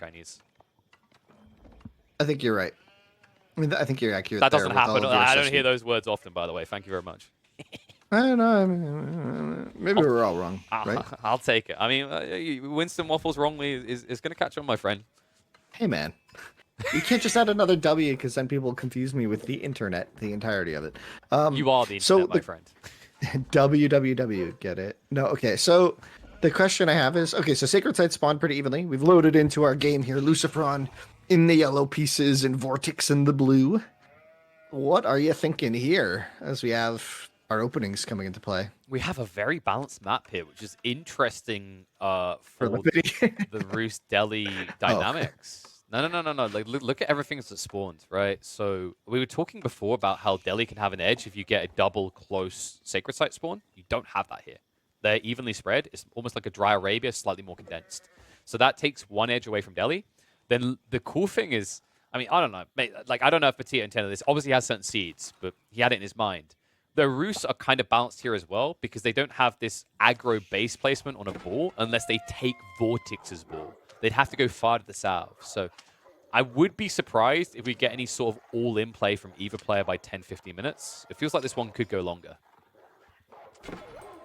Chinese. I think you're right. I mean, I think you're accurate. That doesn't there with all happen. of your I don't hear assessment. those words often, by the way. Thank you very much. I don't know. I mean, maybe we're all wrong, right? I'll take it. I mean, Winston Waffles wrongly is going to catch on, my friend. Hey, man. You can't just add another W because then people confuse me with the internet, the entirety of it. You are the internet, my friend. www, get it? No, okay. So the question I have is, okay, so Sacred Site spawned pretty evenly. We've loaded into our game here, LucifroN in the yellow pieces and VortiX in the blue. What are you thinking here as we have our openings coming into play? We have a very balanced map here, which is interesting for the Roost Delhi dynamics. No. Like, look at everything as it spawned, right? So we were talking before about how Delhi can have an edge if you get a double close Sacred Site spawn. You don't have that here. They're evenly spread. It's almost like a dry Arabia, slightly more condensed. So that takes one edge away from Delhi. Then the cool thing is, I mean, I don't know. Like, I don't know if Petita intended this. Obviously, he has certain seeds, but he had it in his mind. The Roos are kind of balanced here as well because they don't have this aggro base placement on a ball unless they take VortiX's ball. They'd have to go far to the south. So I would be surprised if we get any sort of all-in play from either player by 10, 15 minutes. It feels like this one could go longer.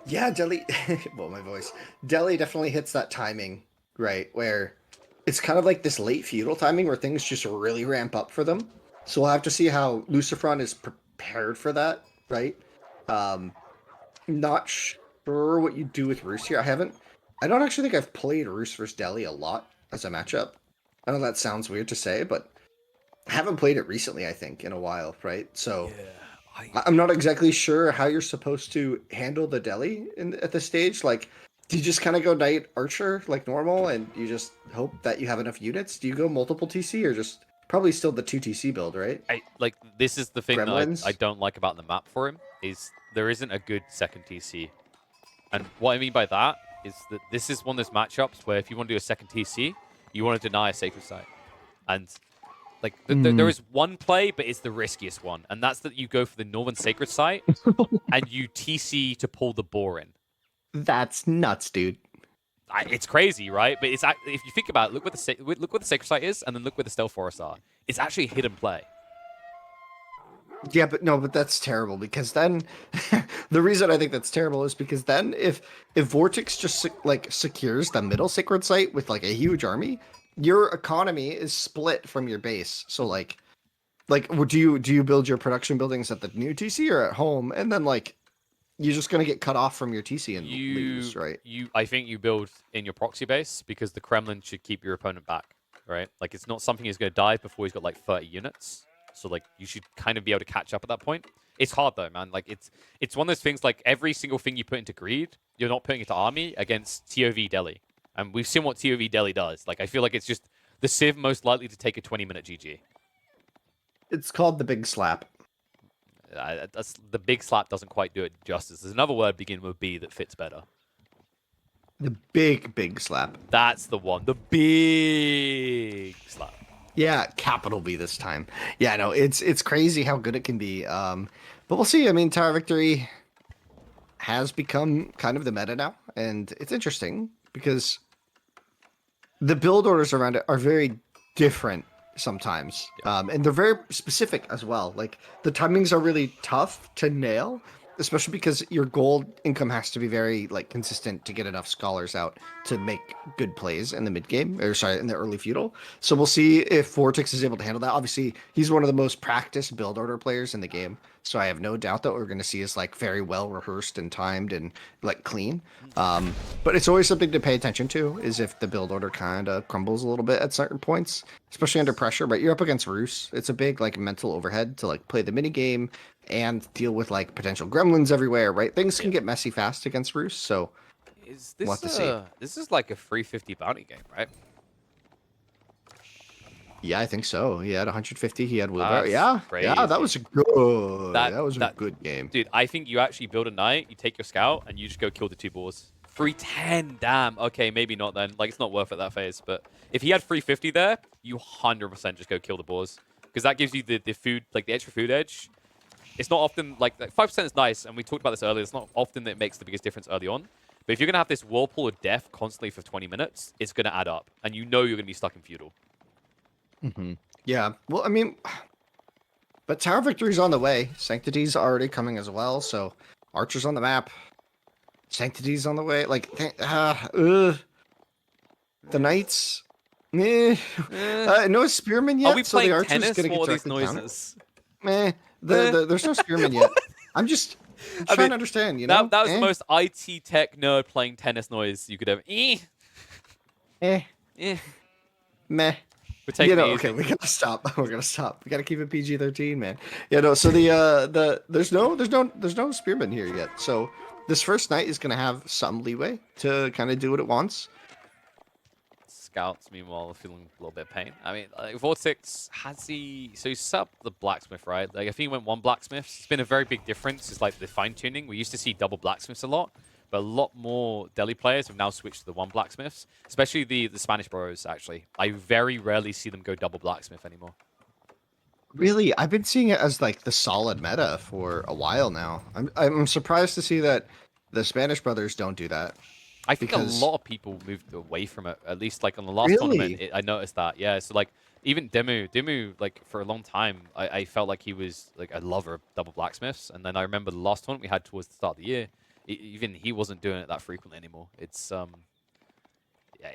Yeah, Delhi, well, my voice. Delhi definitely hits that timing, right, where it's kind of like this late feudal timing where things just really ramp up for them. So we'll have to see how LucifroN is prepared for that, right? Not sure what you do with Roos here. I don't actually think I've played Roos versus Delhi a lot as a matchup. I know that sounds weird to say, but I haven't played it recently, I think, in a while, right? So I'm not exactly sure how you're supposed to handle the Delhi at this stage. Like, do you just kind of go Knight Archer like normal and you just hope that you have enough units? Do you go multiple TC or just probably still the 2 TC build, right? This is the thing that I don't like about the map for him is there isn't a good second TC. And what I mean by that is that this is one of those matchups where if you want to do a second TC, you want to deny a Sacred Site. And like there is one play, but it's the riskiest one. And that's that you go for the Northern Sacred Site and you TC to pull the boar in. That's nuts, dude. It's crazy, right? But it's if you think about it, look what the Sacred Site is, and then look where the Stealth Forests are. It's actually a hidden play. Yeah, but that's terrible because then the reason I think that's terrible is because then if VortiX just secures the middle Sacred Site with like a huge army, your economy is split from your base. So like do you build your production buildings at the new TC or at home, and then like you're just gonna get cut off from your TC and lose, right? I think you build in your proxy base because the Kremlin should keep your opponent back, right? Like it's not something he's gonna dive before he's got like 30 units. So like you should kind of be able to catch up at that point. It's hard though, man. Like it's one of those things. Like every single thing you put into greed, you're not putting into army against TOV Delhi, and we've seen what TOV Delhi does. Like I feel like it's just the Civ most likely to take a 20-minute GG. It's called the big slap. The big slap doesn't quite do it justice. There's another word beginning with B that fits better. The big slap. That's the one. The big slap. Yeah, capital B this time. Yeah, no, it's crazy how good it can be. But we'll see. I mean, Tower Victory has become kind of the meta now, and it's interesting because the build orders around it are very different sometimes, and they're very specific as well. Like the timings are really tough to nail, especially because your gold income has to be very like consistent to get enough scholars out to make good plays in the mid game, or sorry, in the early feudal. So we'll see if VortiX is able to handle that. Obviously, he's one of the most practiced build order players in the game, so I have no doubt that what we're going to see is like very well rehearsed and timed and like clean. But it's always something to pay attention to is if the build order kind of crumbles a little bit at certain points, especially under pressure. But you're up against Roos. It's a big like mental overhead to like play the mini game and deal with like potential gremlins everywhere, right? Things can get messy fast against Roos, so we'll have to see. This is like a 350 bounty game, right? Yeah, I think so. He had 150. He had wheelbarrow. Yeah, crazy. Yeah, that was good. That was a good game, dude. I think you actually build a knight, you take your scout, and you just go kill the 2 boars. 310. Damn. Okay, maybe not then. Like it's not worth it that phase. But if he had 350 there, you 100% just go kill the boars because that gives you the food, like the extra food edge. It's not often like 5% is nice, and we talked about this earlier. It's not often that it makes the biggest difference early on. But if you're going to have this whirlpool of death constantly for 20 minutes, it's going to add up. And you know you're going to be stuck in feudal. Yeah. Well, I mean, but Tower Victory's on the way. Sanctity's already coming as well. So Archer's on the map. Sanctity's on the way. Like, the Knights. No Spearman yet. Are we so the playing Archer's tennis? gonna What get are these noises? There's no Spearman yet. I'm trying to understand, you know? That was the most IT tech nerd playing tennis noise you could ever. Meh. We're taking it easy. Okay, we gotta stop. We're gonna stop. We gotta keep it PG-13, man. Yeah, no. So there's no Spearman here yet. So this first night is gonna have some leeway to kind of do what it wants. Scouts, meanwhile, are feeling a little bit of pain. I mean, like, VortiX, so he set up the blacksmith, right? Like, I think he went one blacksmith. It's been a very big difference. It's like the fine-tuning. We used to see double blacksmiths a lot, but a lot more Delhi players have now switched to the one blacksmiths, especially the Spanish bros, actually. I very rarely see them go double blacksmith anymore. Really, I've been seeing it as like the solid meta for a while now. I'm surprised to see that the Spanish brothers don't do that. I think a lot of people moved away from it, at least like on the last tournament. I noticed that, yeah. So like even Dimu, like for a long time, I felt like he was like a lover of double blacksmiths. And then I remember the last tournament we had towards the start of the year, even he wasn't doing it that frequently anymore. It's yeah,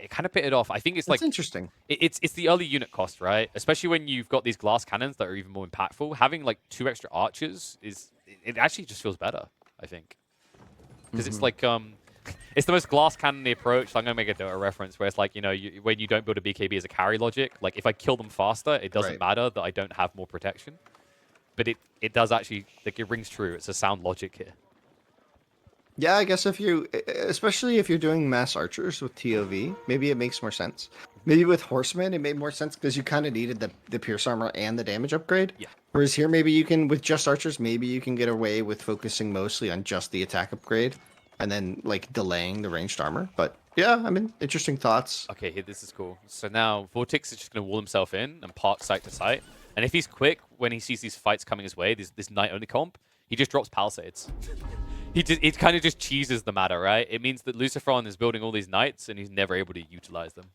it kind of pitted off. I think it's like interesting. It's the early unit cost, right? Especially when you've got these glass cannons that are even more impactful. Having like 2 extra archers it actually just feels better, I think, because it's like it's the most glass cannon-y approach. So I'm going to make a Dota reference where it's like, you know, when you don't build a BKB as a carry logic, like if I kill them faster, it doesn't matter that I don't have more protection. But it does actually, like, it rings true. It's a sound logic here. Yeah, I guess especially if you're doing mass archers with TOV, maybe it makes more sense. Maybe with horsemen, it made more sense because you kind of needed the pierce armor and the damage upgrade. Yeah. Whereas here, maybe you can, with just archers, maybe you can get away with focusing mostly on just the attack upgrade. And then, like, delaying the ranged armor. But, yeah, I mean, interesting thoughts. Okay, here, this is cool. So now, VortiX is just going to wall himself in and park site to site. And if he's quick, when he sees these fights coming his way, this knight-only comp, he just drops palisades. It kind of just cheeses the matter, right? It means that LucifroN is building all these knights, and he's never able to utilize them.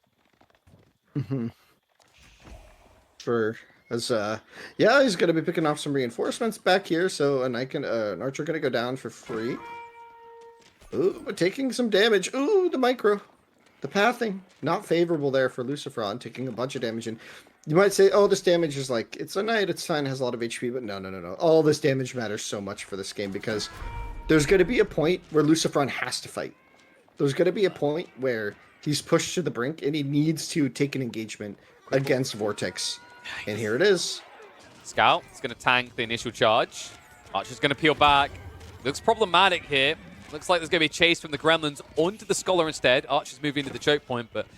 Yeah, he's going to be picking off some reinforcements back here. So an archer going to go down for free. Ooh, taking some damage. Ooh, the micro. The pathing. Not favorable there for LucifroN, taking a bunch of damage. And you might say, oh, this damage is like, it's a knight, it's fine, it has a lot of HP. But no. All this damage matters so much for this game because there's going to be a point where LucifroN has to fight. There's going to be a point where he's pushed to the brink and he needs to take an engagement against VortiX. And here it is. Scout is going to tank the initial charge. Archer's going to peel back. Looks problematic here. Looks like there's going to be a chase from the Gremlins onto the Scholar instead. Archer's moving into the choke point, but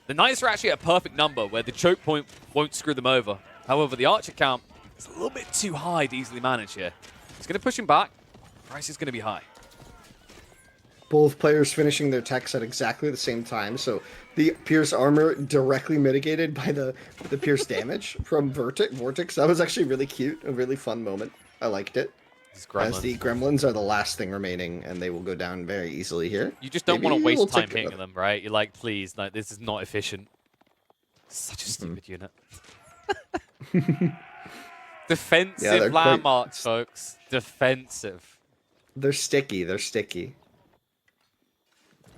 the Knights are actually at a perfect number where the choke point won't screw them over. However, the Archer count is a little bit too high to easily manage here. It's going to push him back. Price is going to be high. Both players finishing their techs at exactly the same time, so the Pierce armor directly mitigated by the Pierce damage from VortiX. That was actually really cute, a really fun moment. I liked it. As the Gremlins are the last thing remaining, and they will go down very easily here. You just don't want to waste time hitting them, right? You're like, please, no, this is not efficient. Such a stupid unit. Defensive landmarks, folks. Defensive. They're sticky.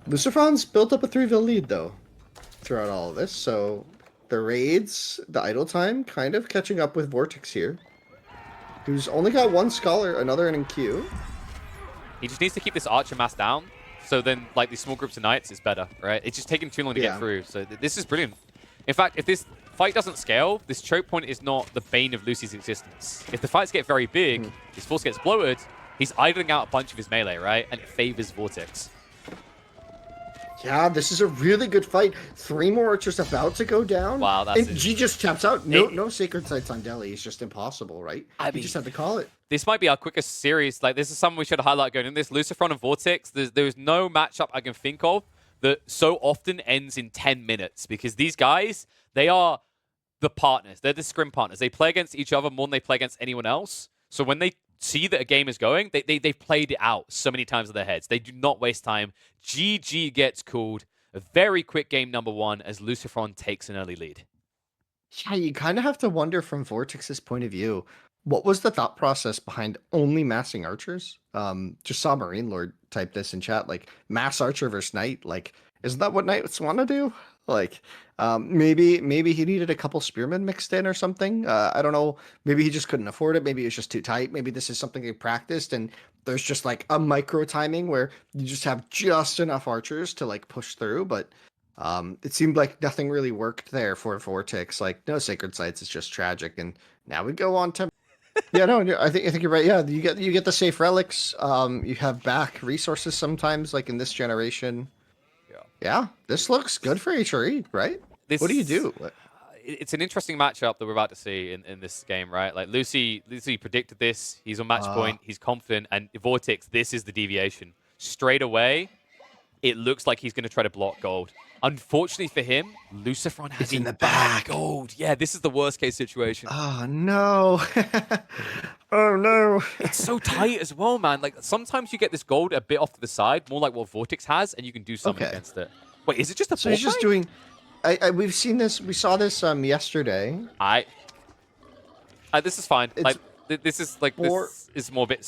LucifroN's built up a 3-0 lead, though, throughout all of this. So the raids, the idle time, kind of catching up with VortiX here. Who's only got one Scholar, another in queue. He just needs to keep this Archer mass down, so then, like, these small groups of Knights is better, right? It's just taking too long to get through, so this is brilliant. In fact, if this fight doesn't scale, this choke point is not the bane of Lucy's existence. If the fights get very big, his force gets bloated, he's idling out a bunch of his melee, right? And it favors VortiX. Yeah, this is a really good fight. 3 more archers about to go down. Wow, that's and G just taps out. No sacred sites on Delhi. It's just impossible, right? You just have to call it. This might be our quickest series. Like, this is something we should highlight going in this. LucifroN and VortiX, there's no matchup I can think of that so often ends in 10 minutes because these guys, they are the partners. They're the scrim partners. They play against each other more than they play against anyone else. So when they see that a game is going, they've played it out so many times in their heads. They do not waste time. GG gets called. A very quick game number 1 as LucifroN takes an early lead. Yeah, you kind of have to wonder from VortiX's point of view, what was the thought process behind only massing archers? Just saw Marine Lord type this in chat, like mass archer versus knight. Like, isn't that what knights want to do? Like, maybe he needed a couple spearmen mixed in or something. I don't know. Maybe he just couldn't afford it. Maybe it's just too tight. Maybe this is something he practiced, and there's just like a micro timing where you just have just enough archers to like push through, but. It seemed like nothing really worked there for VortiX. Like no sacred sites, it's just tragic. And now we go on to yeah, no, I think you're right. Yeah, you get the safe relics. You have back resources sometimes, like in this generation. Yeah. Yeah, this looks good for HRE, right? What do you do? It's an interesting matchup that we're about to see in this game, right? Like Lucy predicted this. He's on match point. He's confident. And VortiX, this is the deviation. Straight away, it looks like he's going to try to block gold. Unfortunately for him, LucifroN has It's in the back. gold. Yeah, this is the worst case situation. Oh no. Oh no. It's so tight as well, man. Like sometimes you get this gold a bit off to the side, more like what VortiX has, and you can do something against it. Wait, is it just a So he's just doing we've seen this, we saw this yesterday. This is fine. Like this is more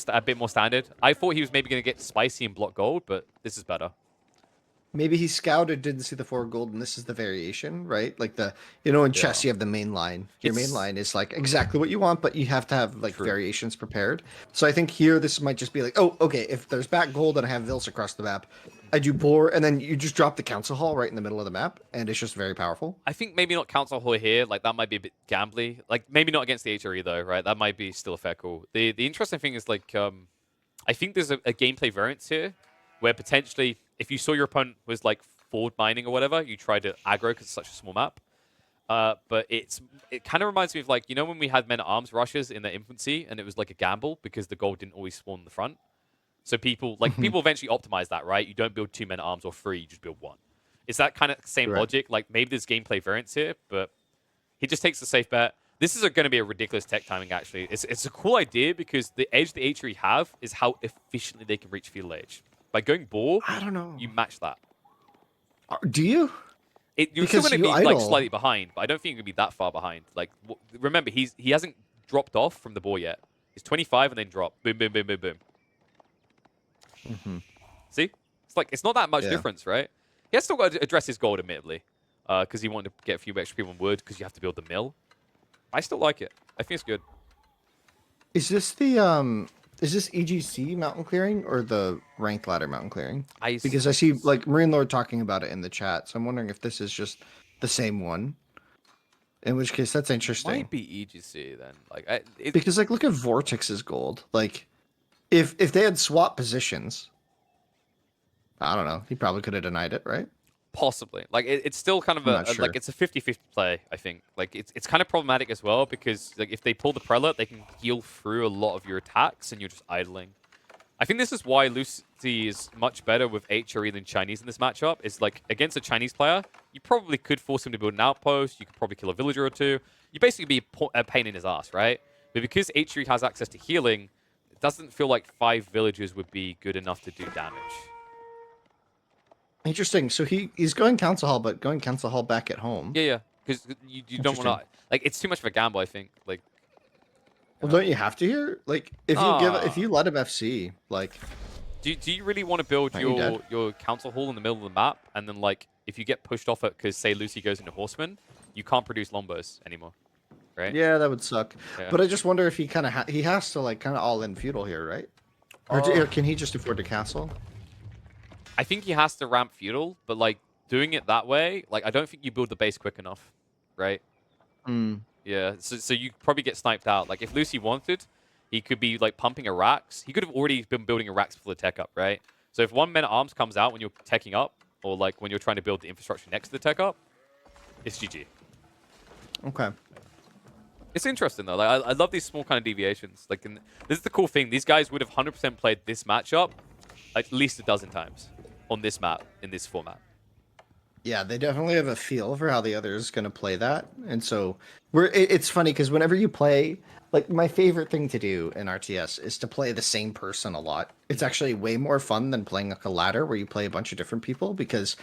a bit more standard. I thought he was maybe going to get spicy and block gold, but this is better. Maybe he scouted, didn't see the 4 gold, and this is the variation, right? Like in chess you have the main line. Your main line is like exactly what you want, but you have to have like variations prepared. So I think here this might just be like, oh, okay, if there's back gold and I have Vils across the map, I do bore, and then you just drop the council hall right in the middle of the map, and it's just very powerful. I think maybe not council hall here. Like that might be a bit gambly. Like maybe not against the HRE though, right? That might be still a fair call. The interesting thing is like I think there's a gameplay variance here where potentially if you saw your opponent was like forward mining or whatever, you try to aggro because it's such a small map. But it kind of reminds me of like, you know, when we had men-at-arms rushes in their infancy and it was like a gamble because the gold didn't always spawn in the front. So people eventually optimize that, right? You don't build 2 men-at-arms or 3, you just build 1. It's that kind of same logic. Like maybe there's gameplay variance here, but he just takes the safe bet. This is going to be a ridiculous tech timing, actually. It's a cool idea because the edge the HRE have is how efficiently they can reach field edge. By going boar, I don't know. You match that. Do you? You're still going to be like slightly behind, but I don't think you're going to be that far behind. Like, remember, he hasn't dropped off from the boar yet. He's 25 and then drop. Boom, boom, boom, boom, boom. See? It's like it's not that much difference, right? He has still got to address his gold, admittedly, because he wanted to get a few extra people on wood because you have to build the mill. I still like it. I think it's good. Is this the is this EGC mountain clearing or the ranked ladder mountain clearing? Because I see like Marine Lord talking about it in the chat, so I'm wondering if this is just the same one. In which case, that's interesting. Might be EGC then. Like because like look at VortiX's gold. Like if they had swapped positions, I don't know. He probably could have denied it, right? Possibly. Like it's still kind of like it's a 50-50 play, I think. Like it's kind of problematic as well because like if they pull the prelate, they can heal through a lot of your attacks and you're just idling. I think this is why Lucy is much better with HRE than Chinese in this matchup. Is like against a Chinese player, you probably could force him to build an outpost. You could probably kill a villager or 2. You basically be a pain in his ass, right? But because HRE has access to healing, it doesn't feel like 5 villagers would be good enough to do damage. Interesting. So he's going council hall, but going council hall back at home. Yeah. Because you don't want to like it's too much of a gamble. I think like. Well, don't you have to here? Like if you let him FC, like. Do you really want to build your council hall in the middle of the map and then like if you get pushed off it because say Lucy goes into horseman, you can't produce longbows anymore, right? Yeah, that would suck. Yeah. But I just wonder if he kind of he has to like kind of all in feudal here, right? Or can he just afford to castle? I think he has to ramp feudal, but like doing it that way, like I don't think you build the base quick enough, right? Yeah, so you probably get sniped out. Like if Lucy wanted, he could be like pumping a racks. He could have already been building a racks before the tech up, right? So if 1 men-at-arms comes out when you're teching up, or like when you're trying to build the infrastructure next to the tech up, it's GG. Okay. It's interesting though. Like I love these small kind of deviations. Like this is the cool thing. These guys would have 100% played this matchup at least a dozen times on this map in this format. Yeah, they definitely have a feel for how the other is going to play that. And so it's funny because whenever you play, like my favorite thing to do in RTS is to play the same person a lot. It's Mhm. actually way more fun than playing like a ladder where you play a bunch of different people because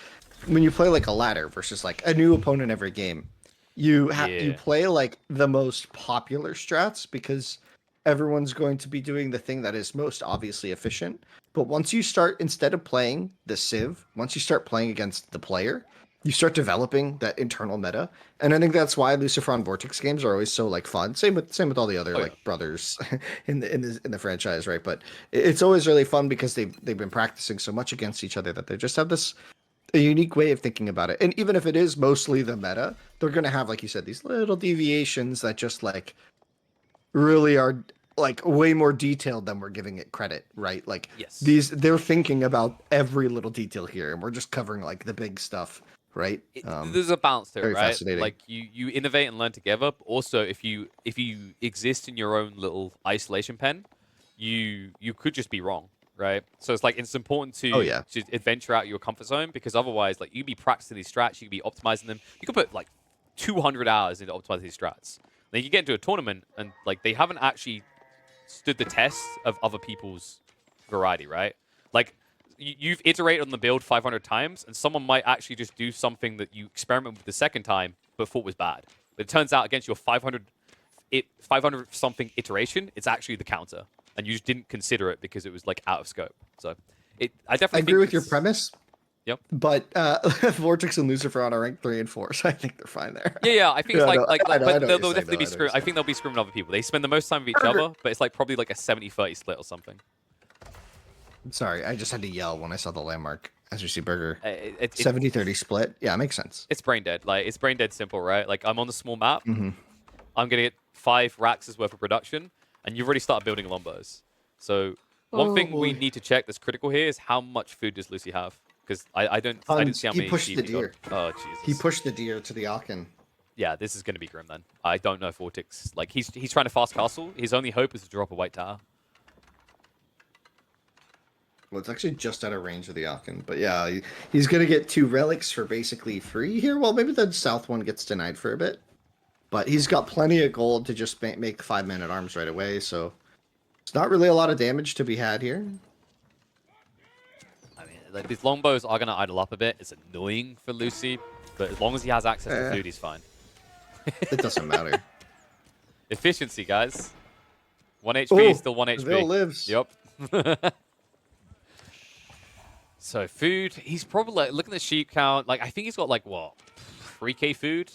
when you play like a ladder versus like a new opponent every game, you Yeah. play like the most popular strats because everyone's going to be doing the thing that is most obviously efficient. But once you start, instead of playing the Civ, once you start playing against the player, you start developing that internal meta. And I think that's why LucifroN VortiX games are always so like fun. Same with all the other Oh yeah. like brothers in the franchise, right? But it's always really fun because they've been practicing so much against each other that they just have this a unique way of thinking about it. And even if it is mostly the meta, they're gonna have, like you said, these little deviations that just like really are like way more detailed than we're giving it credit, right? Like Yes. they're thinking about every little detail here, and we're just covering like the big stuff, right? There's a balance to it, Very right? fascinating. Like you innovate and learn together, but also if you exist in your own little isolation pen, you could just be wrong, right? So it's important Oh to yeah, just adventure out your comfort zone because otherwise, like you'd be practicing these strats, you'd be optimizing them. You could put like 200 hours into optimizing these strats. Then you get into a tournament and like they haven't actually stood the test of other people's variety, right? Like you've iterated on the build 500 times, and someone might actually just do something that you experiment with the second time but thought was bad. But it turns out against your 500 something iteration, it's actually the counter, and you just didn't consider it because it was like out of scope. So I I definitely agree think with your it's premise, yep. but Vortex and Lucifer on are ranked 3 and 4, so I think they're fine there. Yeah, I think it's Yeah, no, I know, I but know what they'll, you're they'll saying, definitely though. be I know what you're screwing. I saying. think they'll be screwing other people. They spend the most time with each Burger. other, but it's like probably like a 70-30 split or something. I'm sorry, I just had to yell when I saw the landmark. As you see, Burger. It 70-30 split. Yeah, makes sense. it's brain dead. Like it's brain dead simple, right? Like I'm on the small map. Hmm. I'm gonna get 5 racks worth of production, and you've already started building lombos. So one Oh thing we boy. need to check that's critical here is how much food does Lucy have? Because I didn't Tons. see how He many pushed sheep the he got. deer. Oh He Jesus. pushed the deer to the Aachen. Yeah, this is gonna be grim then. I don't know if VortiX like he's trying to fast castle. His only hope is to drop a white tower. Well, it's actually just out of range of the Aachen. But yeah, he's going to get 2 relics for basically free here. Well, maybe the south one gets denied for a bit. But he's got plenty of gold to just make 5 man at arms right away. So it's not really a lot of damage to be had here. I mean, like, these longbows are gonna idle up a bit. It's annoying for Lucy, but as long as he has access to Eh, food, he's fine. it doesn't matter. Efficiency, guys. 1 HP, Oh, still 1 Vil HP. lives. Yep. So food, he's probably like, look at the sheep count. Like I think he's got like what, 3K food,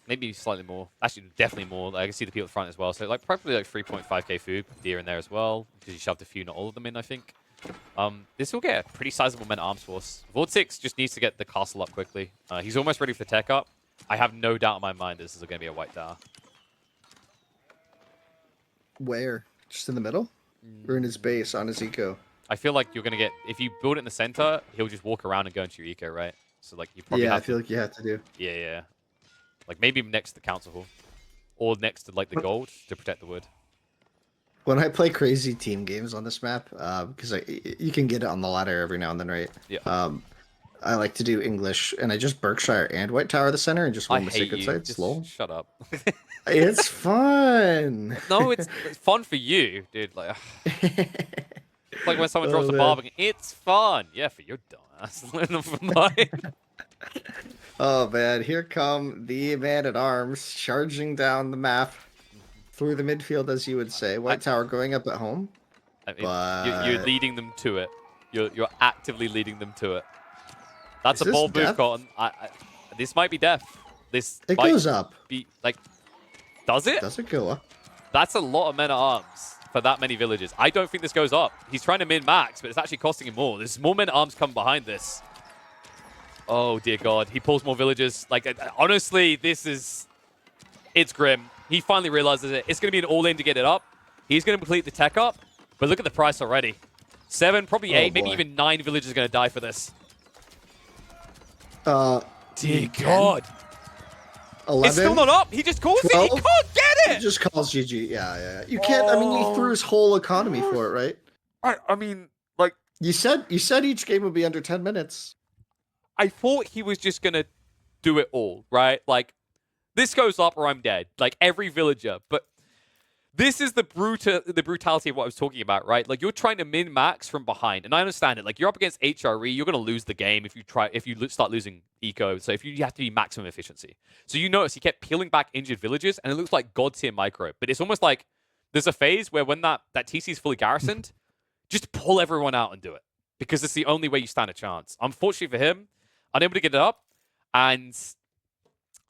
maybe slightly more. Actually, definitely more. Like, I can see the people at the front as well. So like probably like 3.5K food, deer in there as well because he shoved a few, not all of them in. I think. This will get a pretty sizable men arms force. VortiX just needs to get the castle up quickly. He's almost ready for the tech up. I have no doubt in my mind this is going to be a white tower. Where? Just in the middle? Or in his base on his eco? I feel like you're going to get, if you build it in the center, he'll just walk around and go into your eco, right? So like you probably Yeah, I have feel to, like you have to do. yeah. Like maybe next to the council hall. Or next to like the gold to protect the wood. When I play crazy team games on this map, because you can get it on the ladder every now and then, right? Yeah. I like to do English, and I just Berkshire and White Tower the center, and just I one with hate sacred you. sites. Just Lol. shut up. It's fun. No, it's fun for you, dude. Like, it's like when someone drops a man. barbecue. It's fun. Yeah, for your dumbass. Learn from mine. Oh man, here come the man at arms charging down the map through the midfield, as you would say. White Tower going up at home, I mean, you're but leading them to it. You're actively leading them to it. That's is a this bold move, death? Cotton. This might be death. This It might goes up. be like, does it? Does it go up? That's a lot of men at arms for that many villages. I don't think this goes up. He's trying to min max, but it's actually costing him more. There's more men at arms coming behind this. Oh dear God, he pulls more villagers. Like honestly, it's grim. He finally realizes it. It's going to be an all-in to get it up. He's going to complete the tech up, but look at the price already. 7, probably 8, maybe boy. even 9 villagers are going to die for this. Dear God. 11. It's still not up. He just calls it. 12? He can't get He it. just calls GG. Yeah. You can't. I mean, he threw his whole economy for it, right? I mean, like, You said each game would be under 10 minutes. I thought he was just gonna do it all, right? Like, this goes up or I'm dead. Like every villager. But this is the brutality of what I was talking about, right? Like, you're trying to min-max from behind. And I understand it. Like, you're up against HRE, you're gonna lose the game if you start losing eco. So if you have to be maximum efficiency. So you notice he kept peeling back injured villagers, and it looks like god tier micro. But it's almost like there's a phase where when that TC is fully garrisoned, just pull everyone out and do it. Because it's the only way you stand a chance. Unfortunately for him, unable to get it up, and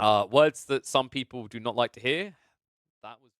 words that some people do not like to hear. That was